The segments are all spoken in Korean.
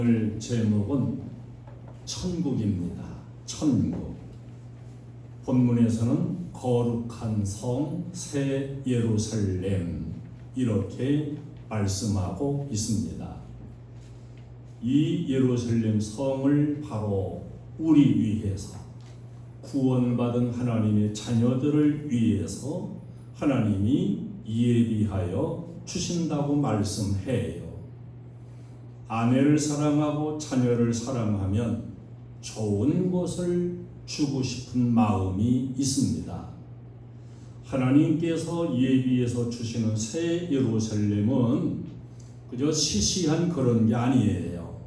오늘 제목은 천국입니다. 천국. 본문에서는 거룩한 성 새 예루살렘 이렇게 말씀하고 있습니다. 이 예루살렘 성을 바로 우리 위해서 구원받은 하나님의 자녀들을 위해서 하나님이 예비하여 주신다고 말씀해요. 아내를 사랑하고 자녀를 사랑하면 좋은 것을 주고 싶은 마음이 있습니다. 하나님께서 예비해서 주시는 새 예루살렘은 그저 시시한 그런 게 아니에요.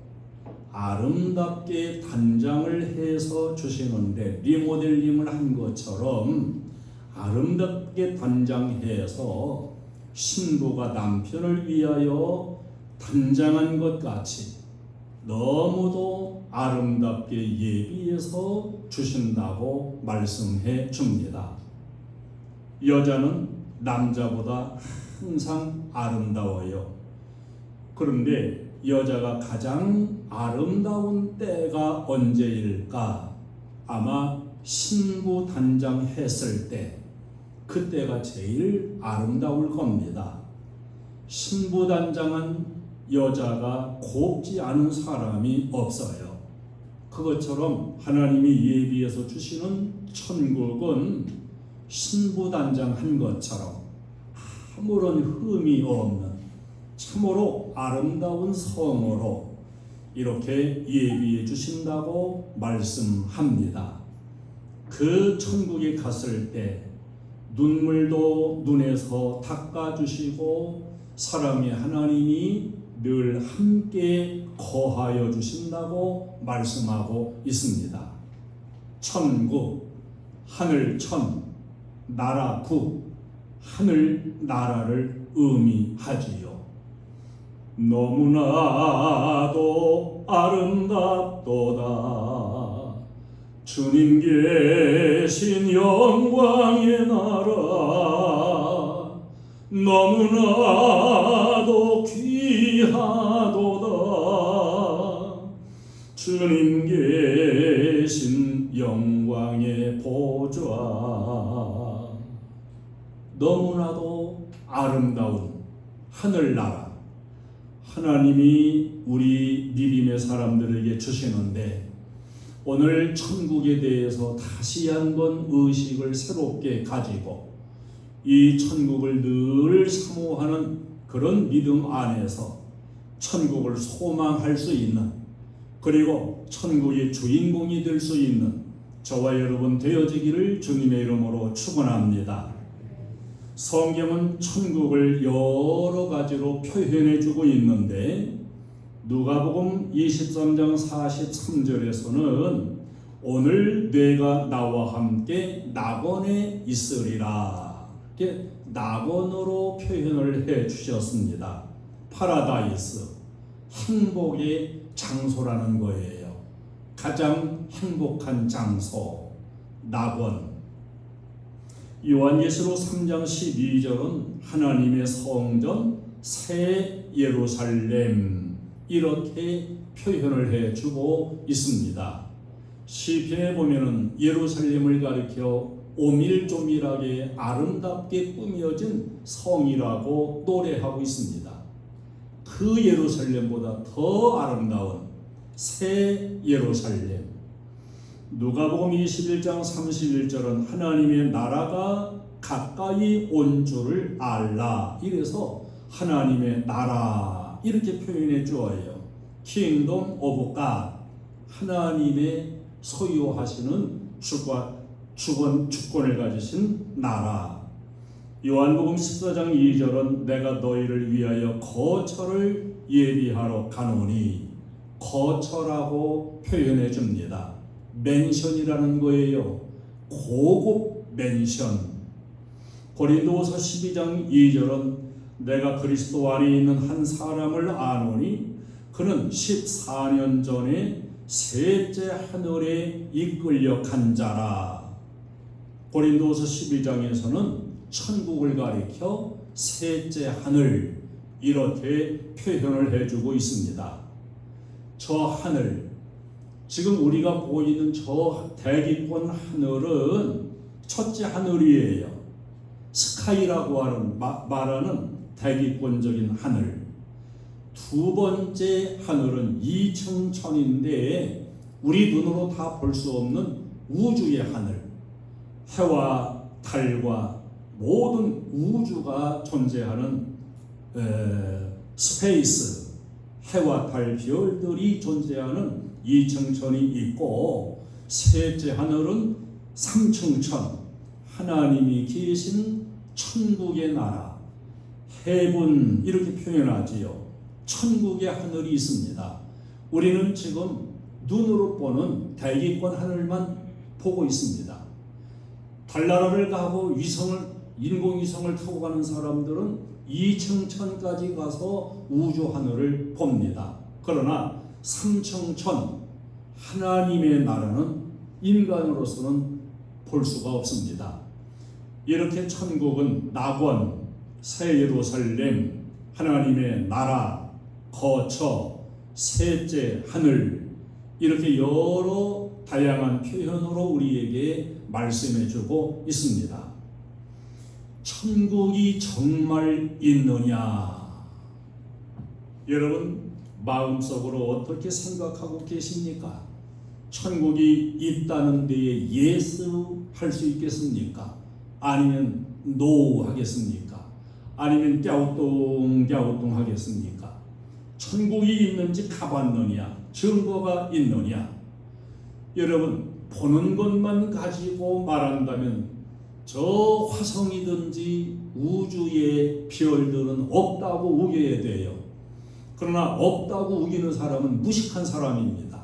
아름답게 단장을 해서 주시는데 리모델링을 한 것처럼 아름답게 단장해서 신부가 남편을 위하여 단장한 것 같이 너무도 아름답게 예비해서 주신다고 말씀해 줍니다. 여자는 남자보다 항상 아름다워요. 그런데 여자가 가장 아름다운 때가 언제일까? 아마 신부 단장했을 때, 그때가 제일 아름다울 겁니다. 신부 단장한 여자가 곱지 않은 사람이 없어요. 그것처럼 하나님이 예비해서 주시는 천국은 신부 단장한 것처럼 아무런 흠이 없는 참으로 아름다운 성으로 이렇게 예비해 주신다고 말씀합니다. 그 천국에 갔을 때 눈물도 눈에서 닦아주시고 사랑의 하나님이 늘 함께 거하여 주신다고 말씀하고 있습니다. 천국, 하늘천, 나라국, 하늘 나라를 의미하지요. 너무나도 아름답도다 주님 계신 영광의 나라, 너무나도 귀하도다 주님 계신 영광의 보좌. 너무나도 아름다운 하늘나라, 하나님이 우리 믿음의 사람들에게 주시는데 오늘 천국에 대해서 다시 한번 의식을 새롭게 가지고 이 천국을 늘 사모하는 그런 믿음 안에서 천국을 소망할 수 있는, 그리고 천국의 주인공이 될 수 있는 저와 여러분 되어지기를 주님의 이름으로 축원합니다. 성경은 천국을 여러 가지로 표현해 주고 있는데 누가복음 23장 43절에서는 오늘 내가 나와 함께 낙원에 있으리라, 이렇게 낙원으로 표현을 해 주셨습니다. 파라다이스, 행복의 장소라는 거예요. 가장 행복한 장소, 낙원. 요한계시록 3장 12절은 하나님의 성전 새 예루살렘 이렇게 표현을 해주고 있습니다. 시편에 보면은 예루살렘을 가리켜 오밀조밀하게 아름답게 꾸며진 성이라고 노래하고 있습니다. 그 예루살렘보다 더 아름다운 새 예루살렘. 누가복음 21장 31절은 하나님의 나라가 가까이 온 줄을 알라, 이래서 하나님의 나라 이렇게 표현해 주어요. Kingdom of God, 하나님의 소유하시는 주권을 가지신 나라. 요한복음 14장 2절은 내가 너희를 위하여 거처를 예비하러 가노니, 거처라고 표현해 줍니다. 맨션이라는 거예요. 고급 맨션. 고린도후서 12장 2절은 내가 그리스도 안에 있는 한 사람을 아노니 그는 14년 전에 셋째 하늘에 이끌려 간 자라. 고린도후서 12장에서는 천국을 가리켜 셋째 하늘 이렇게 표현을 해주고 있습니다. 저 하늘, 지금 우리가 보이는 저 대기권 하늘은 첫째 하늘이에요. 스카이라고 하는 말하는 대기권적인 하늘. 두 번째 하늘은 이층천인데 우리 눈으로 다 볼 수 없는 우주의 하늘. 해와 달과 모든 우주가 존재하는 스페이스, 해와 달, 별들이 존재하는 이층천이 있고, 셋째 하늘은 삼층천, 하나님이 계신 천국의 나라, 해분 이렇게 표현하지요. 천국의 하늘이 있습니다. 우리는 지금 눈으로 보는 대기권 하늘만 보고 있습니다. 달나라를 가고 인공위성을 타고 가는 사람들은 이층천까지 가서 우주 하늘을 봅니다. 그러나 삼층천, 하나님의 나라는 인간으로서는 볼 수가 없습니다. 이렇게 천국은 낙원, 새 예루살렘, 하나님의 나라, 거처, 셋째 하늘, 이렇게 여러 다양한 표현으로 우리에게 말씀해주고 있습니다. 천국이 정말 있느냐? 여러분 마음속으로 어떻게 생각하고 계십니까? 천국이 있다는 데에 yes 할 수 있겠습니까? 아니면 no 하겠습니까? 아니면 갸우뚱 하겠습니까? 천국이 있는지 가봤느냐? 증거가 있느냐? 여러분 보는 것만 가지고 말한다면 저 화성이든지 우주의 별들은 없다고 우겨야 돼요. 그러나 없다고 우기는 사람은 무식한 사람입니다.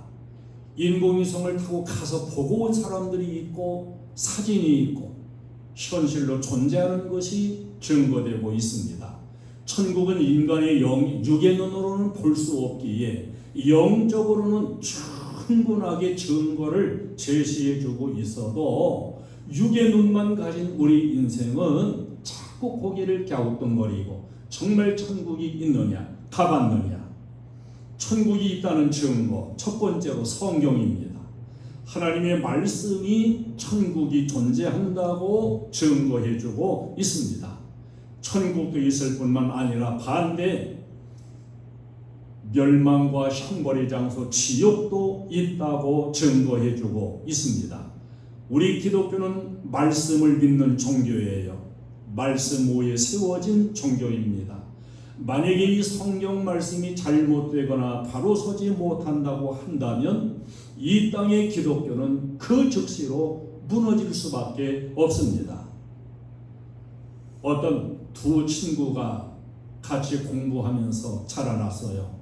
인공위성을 타고 가서 보고 온 사람들이 있고 사진이 있고 현실로 존재하는 것이 증거되고 있습니다. 천국은 인간의 육의 눈으로는 볼 수 없기에 영적으로는 충분하게 증거를 제시해주고 있어도 육의 눈만 가진 우리 인생은 자꾸 고개를 갸우뚱거리고 정말 천국이 있느냐, 가봤느냐? 천국이 있다는 증거, 첫 번째로 성경입니다. 하나님의 말씀이 천국이 존재한다고 증거해주고 있습니다. 천국도 있을 뿐만 아니라 반대 멸망과 형벌의 장소 지옥도 있다고 증거해주고 있습니다. 우리 기독교는 말씀을 믿는 종교예요. 말씀 위에 세워진 종교입니다. 만약에 이 성경 말씀이 잘못되거나 바로 서지 못한다고 한다면 이 땅의 기독교는 그 즉시로 무너질 수밖에 없습니다. 어떤 두 친구가 같이 공부하면서 자라났어요.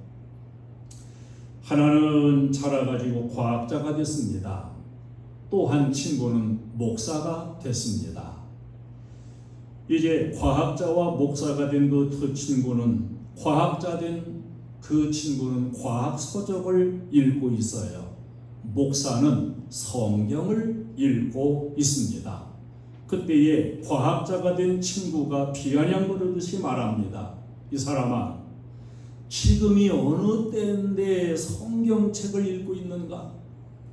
하나는 자라가지고 과학자가 됐습니다. 또 한 친구는 목사가 됐습니다. 이제 과학자와 목사가 된 그 두 친구는, 과학자 된 그 친구는 과학 서적을 읽고 있어요. 목사는 성경을 읽고 있습니다. 그때에 과학자가 된 친구가 비아냥거리듯이 말합니다. 이 사람아, 지금이 어느 때인데 성경책을 읽고 있는가?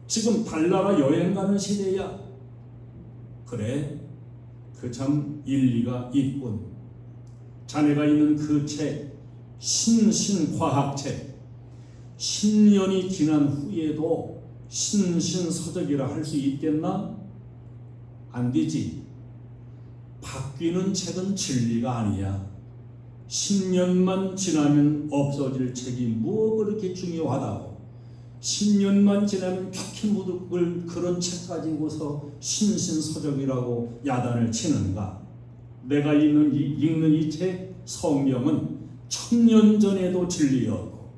지금 달나라 여행 가는 시대야. 그래, 그 참 일리가 있군. 자네가 있는 그 책, 신과학책, 10년이 지난 후에도 신서적이라 할 수 있겠나? 안 되지. 바뀌는 책은 진리가 아니야. 10년만 지나면 없어질 책이 뭐 그렇게 중요하다고. 10년만 지나면 켜키 묻을 그런 책 가지고서 신서적이라고 야단을 치는가? 내가 읽는 이 책 성경은 1000년 전에도 진리였고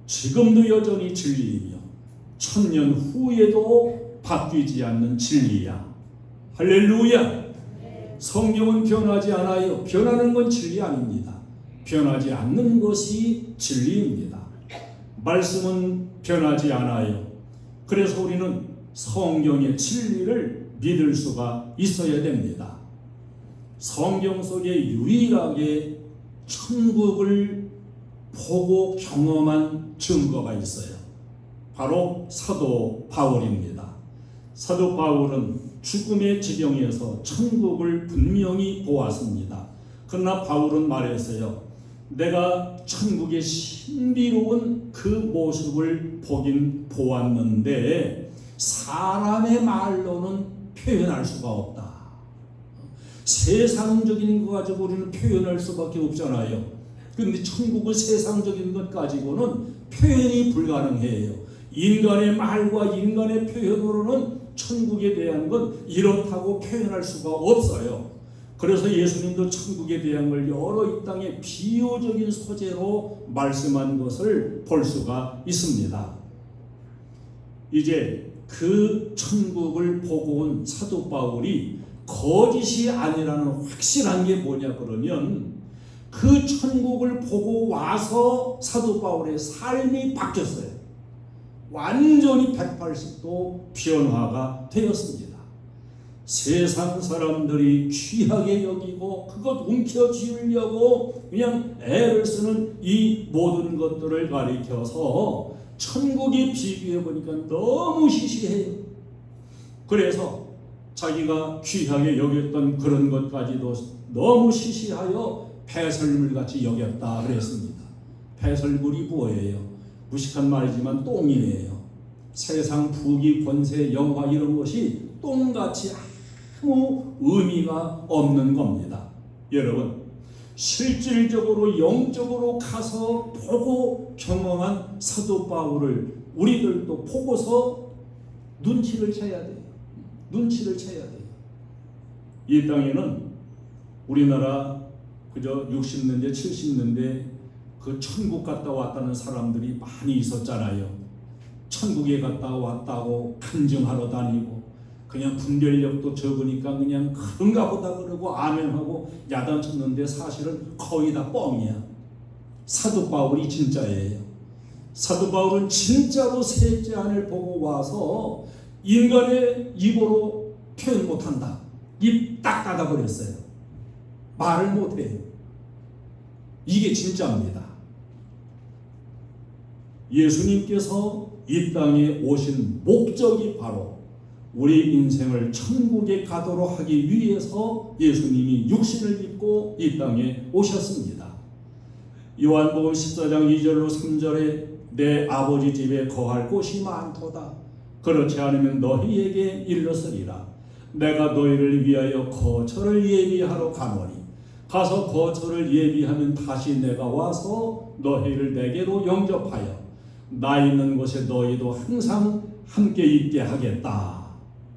지금도 여전히 진리이며 1000년 후에도 바뀌지 않는 진리야. 할렐루야. 성경은 변하지 않아요. 변하는 건 진리 아닙니다. 변하지 않는 것이 진리입니다. 말씀은 변하지 않아요. 그래서 우리는 성경의 진리를 믿을 수가 있어야 됩니다. 성경 속에 유일하게 천국을 보고 경험한 증거가 있어요. 바로 사도 바울입니다. 사도 바울은 죽음의 지경에서 천국을 분명히 보았습니다. 그러나 바울은 말했어요. 내가 천국의 신비로운 그 모습을 보긴 보았는데 사람의 말로는 표현할 수가 없다. 세상적인 거 가지고 우리는 표현할 수밖에 없잖아요. 그런데 천국은 세상적인 것 가지고는 표현이 불가능해요. 인간의 말과 인간의 표현으로는 천국에 대한 건 이렇다고 표현할 수가 없어요. 그래서 예수님도 천국에 대한 걸 여러 이 땅의 비유적인 소재로 말씀한 것을 볼 수가 있습니다. 이제 그 천국을 보고 온 사도 바울이 거짓이 아니라는 확실한 게 뭐냐 그러면 그 천국을 보고 와서 사도 바울의 삶이 바뀌었어요. 완전히 180도 변화가 되었습니다. 세상 사람들이 귀하게 여기고 그것 움켜쥐으려고 그냥 애를 쓰는 이 모든 것들을 가리켜서 천국에 비교해 보니까 너무 시시해요. 그래서 자기가 귀하게 여겼던 그런 것까지도 너무 시시하여 배설물같이 여겼다 그랬습니다. 배설물이 뭐예요? 무식한 말이지만 똥이에요. 세상 부귀 권세 영화 이런 것이 똥같이 아무 의미가 없는 겁니다. 여러분 실질적으로 영적으로 가서 보고 경험한 사도 바울을 우리들도 보고서 눈치를 채야 돼요. 눈치를 채야 돼요. 이 땅에는 우리나라 그저 60년대 70년대 그 천국 갔다 왔다는 사람들이 많이 있었잖아요. 천국에 갔다 왔다고 간증하러 다니고 그냥 분별력도 적으니까 그냥 그런가 보다 그러고 아멘하고 야단쳤는데 사실은 거의 다 뻥이야. 사도 바울이 진짜예요. 사도 바울은 진짜로 셋째 안을 보고 와서 인간의 입으로 표현 못한다. 입 딱 닫아버렸어요. 말을 못해요. 이게 진짜입니다. 예수님께서 이 땅에 오신 목적이 바로 우리 인생을 천국에 가도록 하기 위해서 예수님이 육신을 입고 이 땅에 오셨습니다. 요한복음 14장 2절로 3절에 내 아버지 집에 거할 곳이 많도다. 그렇지 않으면 너희에게 일렀으리라. 내가 너희를 위하여 거처를 예비하러 가노니 가서 거처를 예비하면 다시 내가 와서 너희를 내게로 영접하여 나 있는 곳에 너희도 항상 함께 있게 하겠다.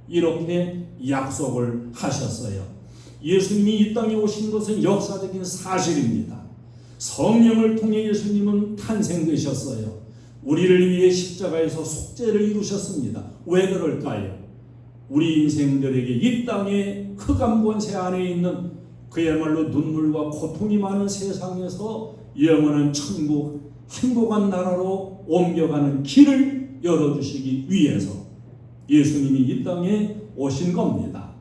이렇게 약속을 하셨어요. 예수님이 이 땅에 오신 것은 역사적인 사실입니다. 성령을 통해 예수님은 탄생되셨어요. 우리를 위해 십자가에서 속죄를 이루셨습니다. 왜 그럴까요? 우리 인생들에게 이 땅의 흑암 권세 안에 있는 그야말로 눈물과 고통이 많은 세상에서 영원한 천국, 행복한 나라로 옮겨가는 길을 열어주시기 위해서 예수님이 이 땅에 오신 겁니다.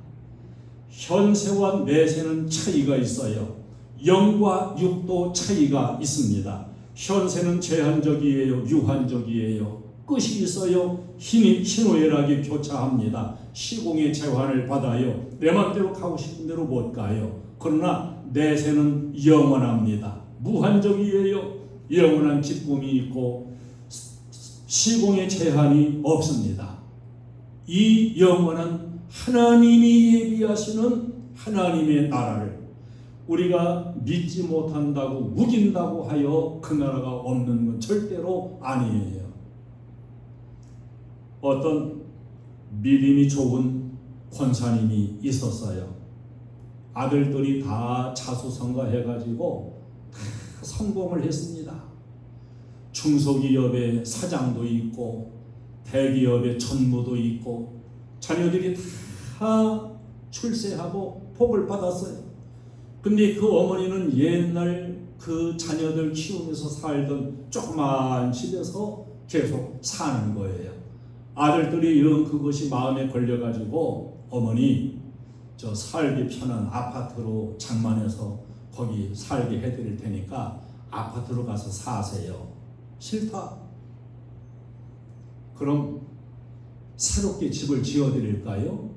현세와 내세는 차이가 있어요. 영과 육도 차이가 있습니다. 현세는 제한적이에요. 유한적이에요. 끝이 있어요. 희노애락이 교차합니다. 시공의 재환을 받아요. 내 맘대로 가고 싶은 대로 못 가요. 그러나 내세는 영원합니다. 무한적이에요. 영원한 기쁨이 있고 시공의 제한이 없습니다. 이 영원한 하나님이 예비하시는 하나님의 나라를 우리가 믿지 못한다고 우긴다고 하여 그 나라가 없는 건 절대로 아니에요. 어떤 믿음이 좋은 권사님이 있었어요. 아들들이 다 자수성가해가지고 다 성공을 했습니다. 중소기업의 사장도 있고 대기업의 전무도 있고 자녀들이 다 출세하고 복을 받았어요. 근데 그 어머니는 옛날 그 자녀들 키우면서 살던 조그만 집에서 계속 사는 거예요. 아들들이 영 그것이 마음에 걸려가지고 어머니 저 살기 편한 아파트로 장만해서 거기 살게 해드릴 테니까 아파트로 가서 사세요. 싫다. 그럼 새롭게 집을 지어드릴까요?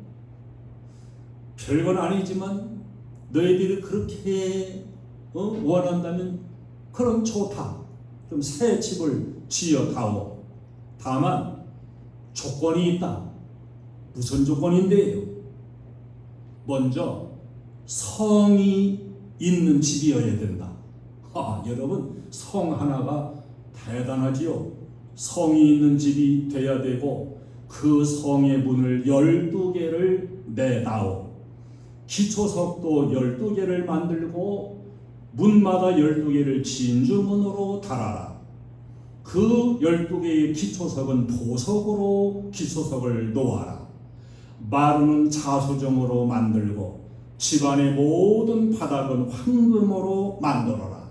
별건 아니지만 너희들이 그렇게 원한다면 그럼 좋다. 그럼 새 집을 지어다오. 다만 조건이 있다. 무슨 조건인데요? 먼저 성이 있는 집이어야 된다. 여러분, 성 하나가 대단하지요. 성이 있는 집이 돼야 되고 그 성의 문을 12개를 내다오. 기초석도 12개를 만들고 문마다 12개를 진주문으로 달아라. 그 12개의 기초석은 보석으로 기초석을 놓아라. 마루는 자수정으로 만들고 집안의 모든 바닥은 황금으로 만들어라.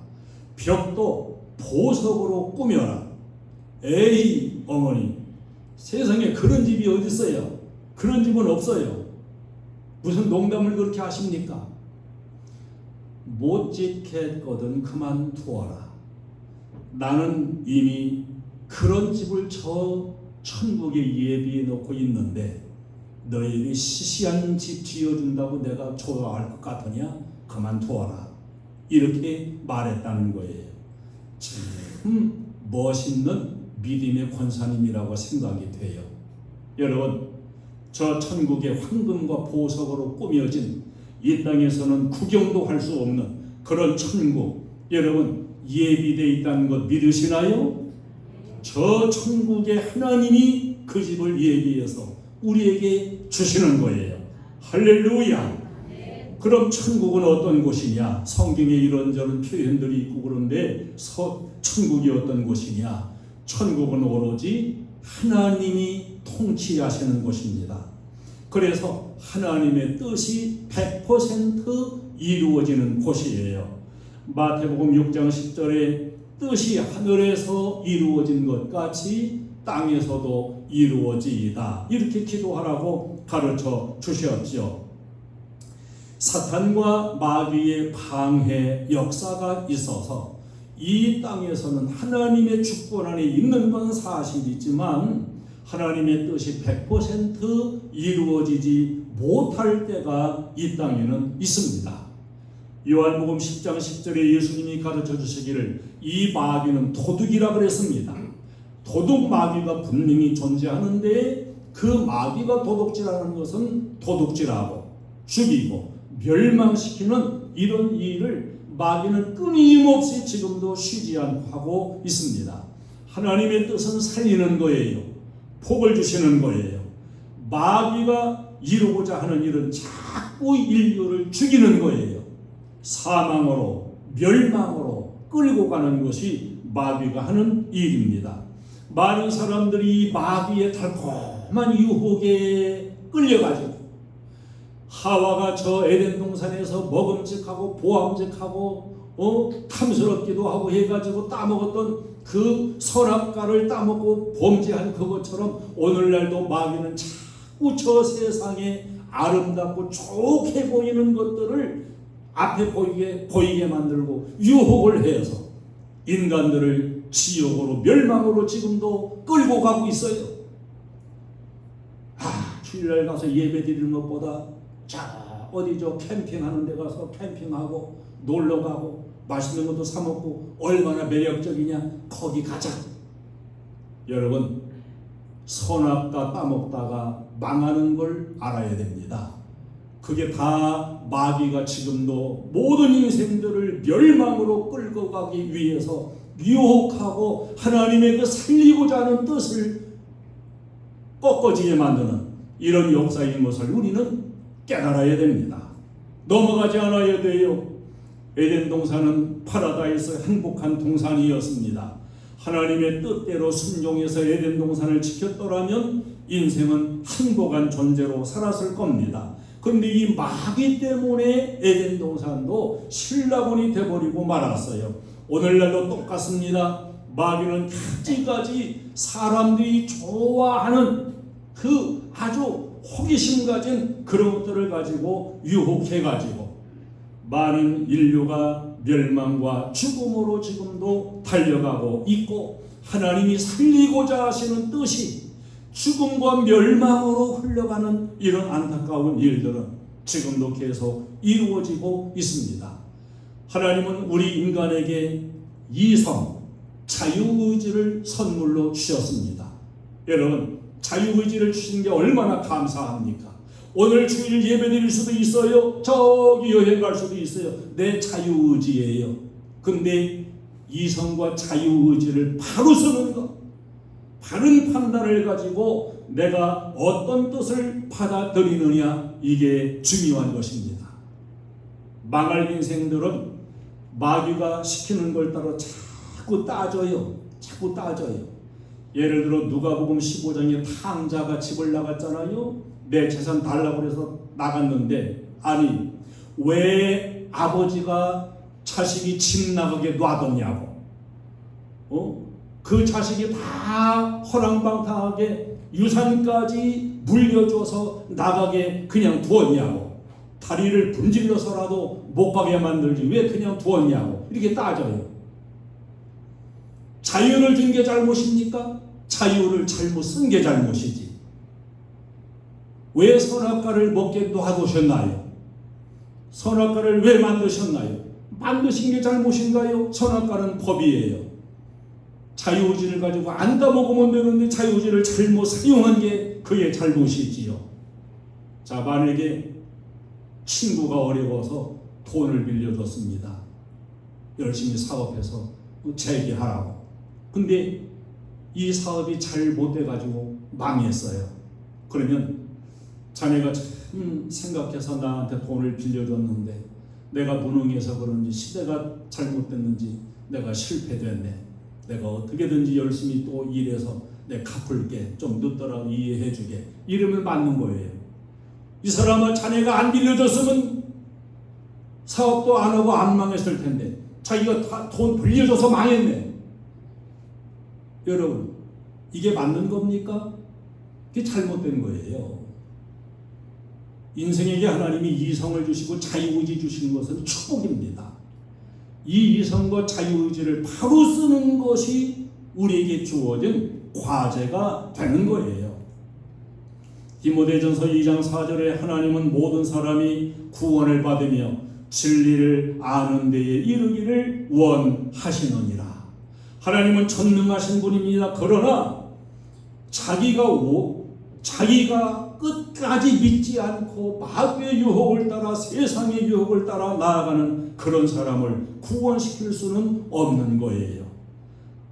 벽도 보석으로 꾸며라. 에이 어머니, 세상에 그런 집이 어디 있어요? 그런 집은 없어요. 무슨 농담을 그렇게 하십니까? 못 짓겠거든 그만두어라. 나는 이미 그런 집을 저 천국에 예비해 놓고 있는데 너희들이 시시한 집 지어준다고 내가 좋아할 것 같으냐? 그만두어라. 이렇게 말했다는 거예요. 참 멋있는 믿음의 권사님이라고 생각이 돼요. 여러분, 저 천국의 황금과 보석으로 꾸며진 이 땅에서는 구경도 할 수 없는 그런 천국, 여러분 예비되어 있다는 것 믿으시나요? 저 천국의 하나님이 그 집을 예비해서 우리에게 주시는 거예요. 할렐루야. 그럼 천국은 어떤 곳이냐? 성경에 이런저런 표현들이 있고 그런데 천국이 어떤 곳이냐? 천국은 오로지 하나님이 통치하시는 곳입니다. 그래서 하나님의 뜻이 100% 이루어지는 곳이에요. 마태복음 6장 10절에 뜻이 하늘에서 이루어진 것 같이 땅에서도 이루어지이다. 이렇게 기도하라고 가르쳐 주셨죠. 사탄과 마귀의 방해 역사가 있어서 이 땅에서는 하나님의 주권 안에 있는 건 사실이지만 하나님의 뜻이 100% 이루어지지 못할 때가 이 땅에는 있습니다. 요한복음 10장 10절에 예수님이 가르쳐 주시기를 이 마귀는 도둑이라 그랬습니다. 도둑 마귀가 분명히 존재하는데 그 마귀가 도둑질하는 것은 도둑질하고 죽이고 멸망시키는 이런 일을 마귀는 끊임없이 지금도 쉬지 않고 하고 있습니다. 하나님의 뜻은 살리는 거예요. 복을 주시는 거예요. 마귀가 이루고자 하는 일은 자꾸 인류를 죽이는 거예요. 사망으로 멸망으로 끌고 가는 것이 마귀가 하는 일입니다. 많은 사람들이 마귀의 달콤한 유혹에 끌려가지고 하와가 저 에덴 동산에서 먹음직하고 보암직하고 탐스럽기도 하고 해가지고 따먹었던 그 선악과를 따먹고 범죄한 그것처럼 오늘날도 마귀는 자꾸 저 세상에 아름답고 좋게 보이는 것들을 앞에 보이게 만들고 유혹을 해서 인간들을 지옥으로 멸망으로 지금도 끌고 가고 있어요. 주일날 가서 예배 드리는 것보다 어디 저 캠핑하는 데 가서 캠핑하고 놀러가고 맛있는 것도 사 먹고 얼마나 매력적이냐, 거기 가자. 여러분, 선악과 따먹다가 망하는 걸 알아야 됩니다. 그게 다 마귀가 지금도 모든 인생들을 멸망으로 끌고 가기 위해서 유혹하고 하나님의 그 살리고자 하는 뜻을 꺾어지게 만드는 이런 역사인 것을 우리는 깨달아야 됩니다. 넘어가지 않아야 돼요. 에덴 동산은 파라다이스 행복한 동산이었습니다. 하나님의 뜻대로 순종해서 에덴 동산을 지켰더라면 인생은 행복한 존재로 살았을 겁니다. 그런데 이 마귀 때문에 에덴 동산도 신라본이 돼버리고 말았어요. 오늘날도 똑같습니다. 마귀는 가지가지 사람들이 좋아하는 그 아주 호기심 가진 그런 것들을 가지고 유혹해가지고 많은 인류가 멸망과 죽음으로 지금도 달려가고 있고 하나님이 살리고자 하시는 뜻이 죽음과 멸망으로 흘러가는 이런 안타까운 일들은 지금도 계속 이루어지고 있습니다. 하나님은 우리 인간에게 이성, 자유의지를 선물로 주셨습니다. 여러분, 자유의지를 주신 게 얼마나 감사합니까? 오늘 주일 예배 드릴 수도 있어요. 저기 여행 갈 수도 있어요. 내 자유의지예요. 근데 이성과 자유의지를 바로 쓰는 것, 바른 판단을 가지고 내가 어떤 뜻을 받아들이느냐, 이게 중요한 것입니다. 망할 인생들은 마귀가 시키는 걸 따라 자꾸 따져요. 예를 들어 누가복음 15장에 탕자가 집을 나갔잖아요. 내 재산 달라고 해서 나갔는데, 아니 왜 아버지가 자식이 집 나가게 놔뒀냐고, 그 자식이 다 허랑방탕하게 유산까지 물려줘서 나가게 그냥 두었냐고, 다리를 분질러서라도 못 가게 만들지 왜 그냥 두었냐고, 이렇게 따져요. 자유를 준 게 잘못입니까? 자유를 잘못 쓴 게 잘못이지. 왜 선악과를 먹게 놔두셨나요? 선악과를 왜 만드셨나요? 만드신 게 잘못인가요? 선악과는 법이에요. 자유의지를 가지고 안 따먹으면 되는데 자유의지를 잘못 사용한 게 그의 잘못이지요. 자, 만약에 친구가 어려워서 돈을 빌려줬습니다. 열심히 사업해서 재기하라고. 근데 이 사업이 잘 못돼가지고 망했어요. 그러면 자네가 참 생각해서 나한테 돈을 빌려줬는데 내가 무능해서 그런지 시대가 잘못됐는지 내가 실패됐네. 내가 어떻게든지 열심히 또 일해서 내가 갚을게. 좀 늦더라도 이해해주게. 이러면 맞는 거예요. 이 사람은 자네가 안 빌려줬으면 사업도 안 하고 안 망했을 텐데 자기가 다 돈 빌려줘서 망했네. 여러분, 이게 맞는 겁니까? 이게 잘못된 거예요. 인생에게 하나님이 이성을 주시고 자유의지 주신 것은 축복입니다. 이 이성과 자유의지를 바로 쓰는 것이 우리에게 주어진 과제가 되는 거예요. 디모데전서 2장 4절에 하나님은 모든 사람이 구원을 받으며 진리를 아는 데에 이르기를 원하시느니라. 하나님은 전능하신 분입니다. 그러나 자기가 끝까지 믿지 않고 마귀의 유혹을 따라 세상의 유혹을 따라 나아가는 그런 사람을 구원시킬 수는 없는 거예요.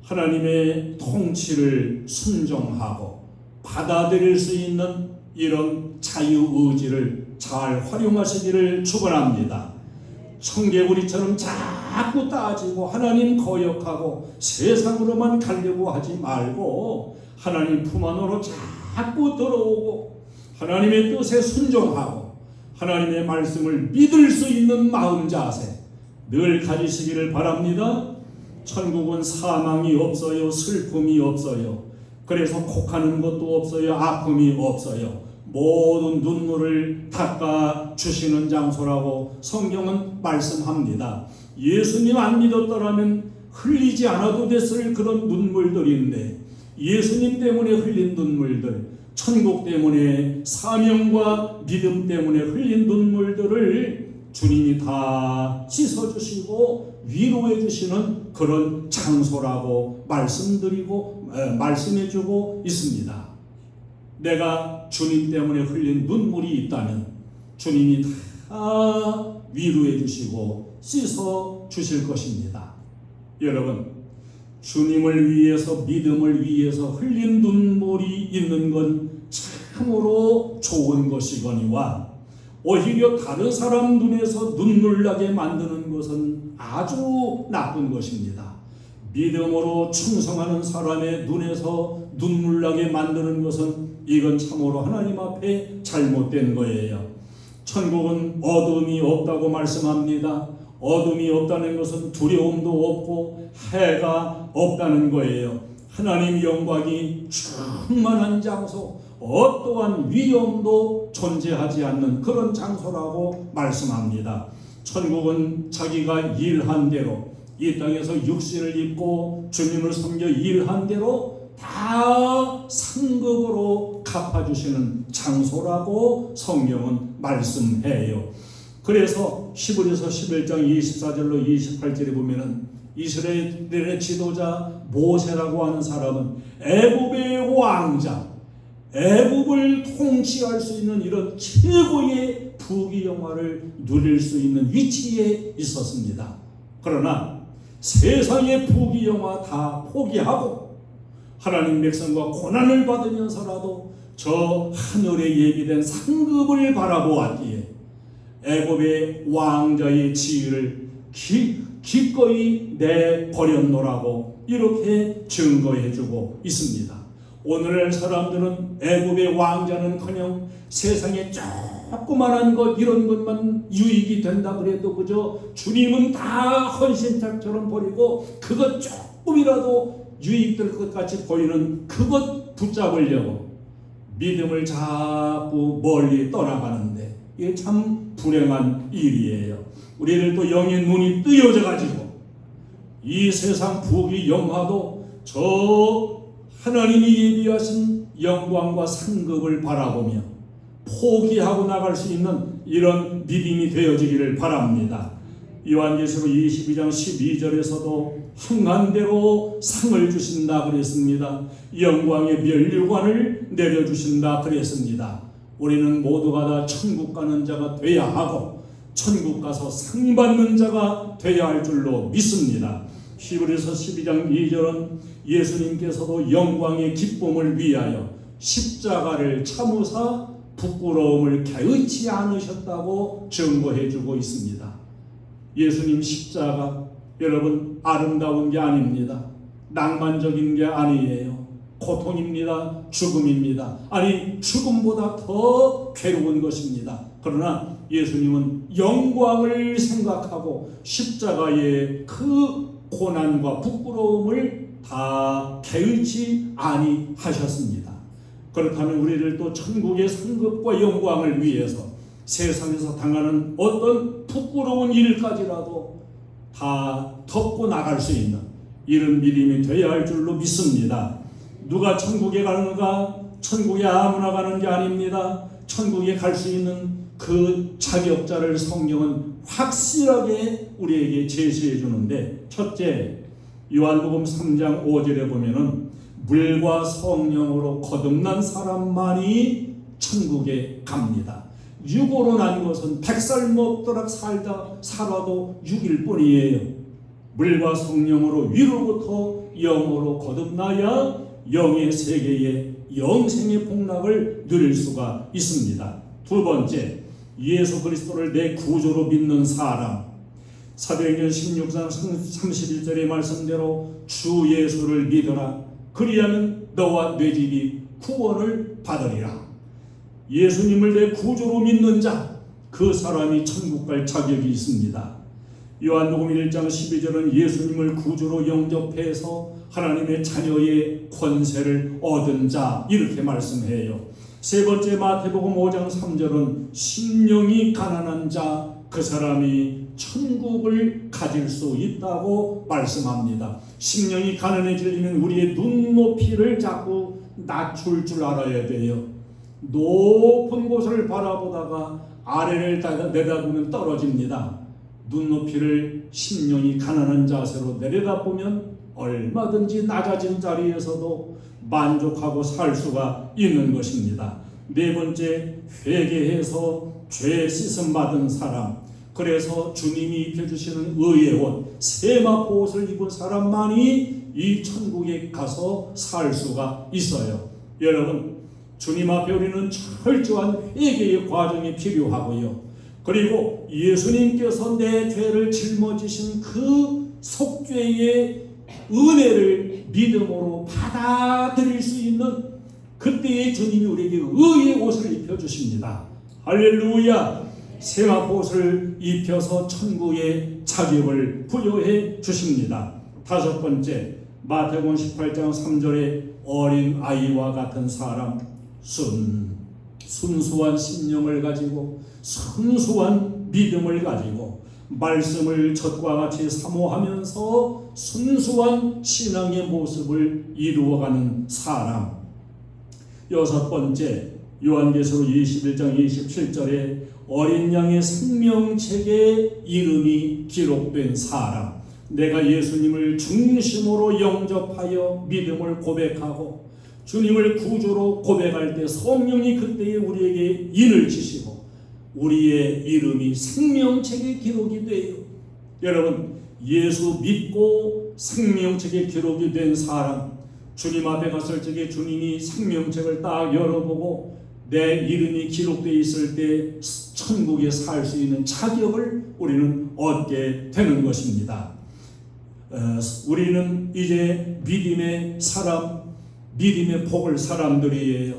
하나님의 통치를 순종하고 받아들일 수 있는 이런 자유의지를 잘 활용하시기를 축원합니다. 청개구리처럼 자꾸 따지고 하나님 거역하고 세상으로만 가려고 하지 말고 하나님 품 안으로 자꾸 들어오고 하나님의 뜻에 순종하고 하나님의 말씀을 믿을 수 있는 마음 자세 늘 가지시기를 바랍니다. 천국은 사망이 없어요. 슬픔이 없어요. 그래서 곡하는 것도 없어요. 아픔이 없어요. 모든 눈물을 닦아주시는 장소라고 성경은 말씀합니다. 예수님 안 믿었더라면 흘리지 않아도 됐을 그런 눈물들인데 예수님 때문에 흘린 눈물들, 천국 때문에 사명과 믿음 때문에 흘린 눈물들을 주님이 다 씻어주시고 위로해주시는 그런 장소라고 말씀해주고 있습니다. 내가 주님 때문에 흘린 눈물이 있다면 주님이 다 위로해 주시고 씻어 주실 것입니다. 여러분, 주님을 위해서 믿음을 위해서 흘린 눈물이 있는 건 참으로 좋은 것이거니와 오히려 다른 사람 눈에서 눈물 나게 만드는 것은 아주 나쁜 것입니다. 믿음으로 충성하는 사람의 눈에서 눈물 나게 만드는 것은 이건 참으로 하나님 앞에 잘못된 거예요. 천국은 어둠이 없다고 말씀합니다. 어둠이 없다는 것은 두려움도 없고 해가 없다는 거예요. 하나님 영광이 충만한 장소, 어떠한 위험도 존재하지 않는 그런 장소라고 말씀합니다. 천국은 자기가 일한 대로 이 땅에서 육신을 입고 주님을 섬겨 일한 대로 다 상급으로 갚아주시는 장소라고 성경은 말씀해요. 그래서 히브리서 11장 24절로 28절에 보면은 이스라엘의 지도자 모세라고 하는 사람은 애굽의 왕자, 애굽을 통치할 수 있는 이런 최고의 부귀영화를 누릴 수 있는 위치에 있었습니다. 그러나 세상의 부귀영화 다 포기하고 하나님 백성과 고난을 받으면서라도 저 하늘에 예비된 상급을 바라보았기에 애굽의 왕자의 지위를 기꺼이 내버렸노라고 이렇게 증거해주고 있습니다. 오늘날 사람들은 애굽의 왕자는커녕 세상에 조그만한 것 이런 것만 유익이 된다 그래도 그저 주님은 다 헌신짝처럼 버리고 그것 조금이라도 유익될 것 같이 보이는 그것 붙잡으려고 믿음을 자꾸 멀리 떠나가는데 이게 참 불행한 일이에요. 우리들도 영의 눈이 뜨여져 가지고 이 세상 부귀 영화도 저 하나님이 예비하신 영광과 상급을 바라보며 포기하고 나갈 수 있는 이런 믿음이 되어지기를 바랍니다. 요한계시록 22장 12절에서도 흥한대로 상을 주신다 그랬습니다. 영광의 면류관을 내려주신다 그랬습니다. 우리는 모두가 다 천국 가는 자가 돼야 하고 천국 가서 상 받는 자가 돼야 할 줄로 믿습니다. 히브리서 12장 2절은 예수님께서도 영광의 기쁨을 위하여 십자가를 참으사 부끄러움을 개의치 않으셨다고 증거해주고 있습니다. 예수님 십자가 여러분 아름다운 게 아닙니다. 낭만적인 게 아니에요. 고통입니다. 죽음입니다. 아니 죽음보다 더 괴로운 것입니다. 그러나 예수님은 영광을 생각하고 십자가의 그 고난과 부끄러움을 다 개의치 아니하셨습니다. 그렇다면 우리들도 천국의 상급과 영광을 위해서 세상에서 당하는 어떤 부끄러운 일까지라도 다 덮고 나갈 수 있는 이런 믿음이 되어야 할 줄로 믿습니다. 누가 천국에 가는가? 천국에 아무나 가는 게 아닙니다. 천국에 갈 수 있는 그 자격자를 성경은 확실하게 우리에게 제시해 주는데, 첫째, 요한복음 3장 5절에 보면은 물과 성령으로 거듭난 사람만이 천국에 갑니다. 육으로 난 것은 100살 먹도록 살아도 6일 뿐이에요. 물과 성령으로 위로부터 영으로 거듭나야 영의 세계의 영생의 복락을 누릴 수가 있습니다. 두 번째, 예수 그리스도를 내 구주로 믿는 사람. 사도행전 16장 31절의 말씀대로 주 예수를 믿어라. 그리하면 너와 내 집이 구원을 받으리라. 예수님을 내 구주로 믿는 자, 그 사람이 천국 갈 자격이 있습니다. 요한복음 1장 12절은 예수님을 구주로 영접해서 하나님의 자녀의 권세를 얻은 자, 이렇게 말씀해요. 세 번째, 마태복음 5장 3절은 심령이 가난한 자, 그 사람이 천국을 가질 수 있다고 말씀합니다. 심령이 가난해지려면 우리의 눈높이를 자꾸 낮출 줄 알아야 돼요. 높은 곳을 바라보다가 아래를 내다보면 떨어집니다. 눈높이를 심령이 가난한 자세로 내려다보면 얼마든지 낮아진 자리에서도 만족하고 살 수가 있는 것입니다. 네 번째, 회개해서 죄 씻음 받은 사람, 그래서 주님이 입혀주시는 의의 옷, 세마포 옷을 입은 사람만이 이 천국에 가서 살 수가 있어요. 여러분, 주님 앞에 우리는 철저한 회개의 과정이 필요하고요. 그리고 예수님께서 내 죄를 짊어지신 그 속죄의 은혜를 믿음으로 받아들일 수 있는 그때의 주님이 우리에게 의의 옷을 입혀주십니다. 할렐루야! 세마포 옷을 입혀서 천국의 자격을 부여해 주십니다. 다섯 번째, 마태복음 18장 3절에 어린 아이와 같은 사람, 순수한 심령을 가지고 순수한 믿음을 가지고 말씀을 젖과 같이 사모하면서 순수한 신앙의 모습을 이루어가는 사람. 여섯 번째, 요한계시록 21장 27절에 어린 양의 생명책에 이름이 기록된 사람. 내가 예수님을 중심으로 영접하여 믿음을 고백하고 주님을 구주로 고백할 때 성령이 그때에 우리에게 인을 지시고 우리의 이름이 생명책에 기록이 돼요. 여러분, 예수 믿고 생명책에 기록이 된 사람, 주님 앞에 갔을 적에 주님이 생명책을 딱 열어보고 내 이름이 기록되어 있을 때 천국에 살 수 있는 자격을 우리는 얻게 되는 것입니다. 우리는 이제 믿음의 사람, 믿음의 복을 사람들이에요.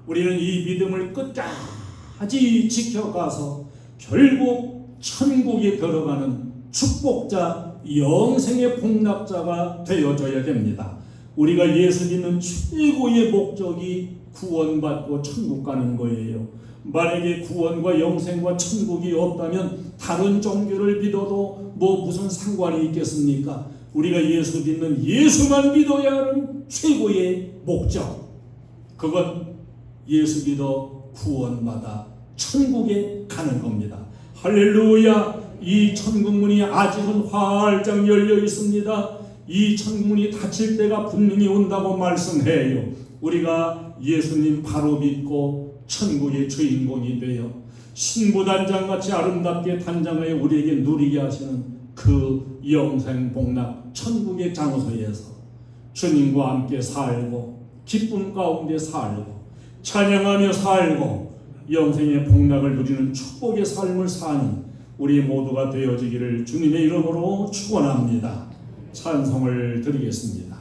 우리는 이 믿음을 끝까지 지켜가서 결국 천국에 들어가는 축복자, 영생의 복납자가 되어져야 됩니다. 우리가 예수 믿는 최고의 목적이 구원받고 천국 가는 거예요. 만약에 구원과 영생과 천국이 없다면 다른 종교를 믿어도 무슨 상관이 있겠습니까? 우리가 예수 믿는 예수만 믿어야 하는 최고의 목적, 그건 예수 믿어 구원받아 천국에 가는 겁니다. 할렐루야. 이 천국문이 아직은 활짝 열려 있습니다. 이 천국문이 닫힐 때가 분명히 온다고 말씀해요. 우리가 예수님 바로 믿고 천국의 주인공이 되어 신부단장같이 아름답게 단장하여 우리에게 누리게 하시는 그 영생 복락 천국의 장소에서 주님과 함께 살고 기쁨 가운데 살고 찬양하며 살고 영생의 복락을 누리는 축복의 삶을 사는 우리 모두가 되어지기를 주님의 이름으로 축원합니다. 찬송을 드리겠습니다.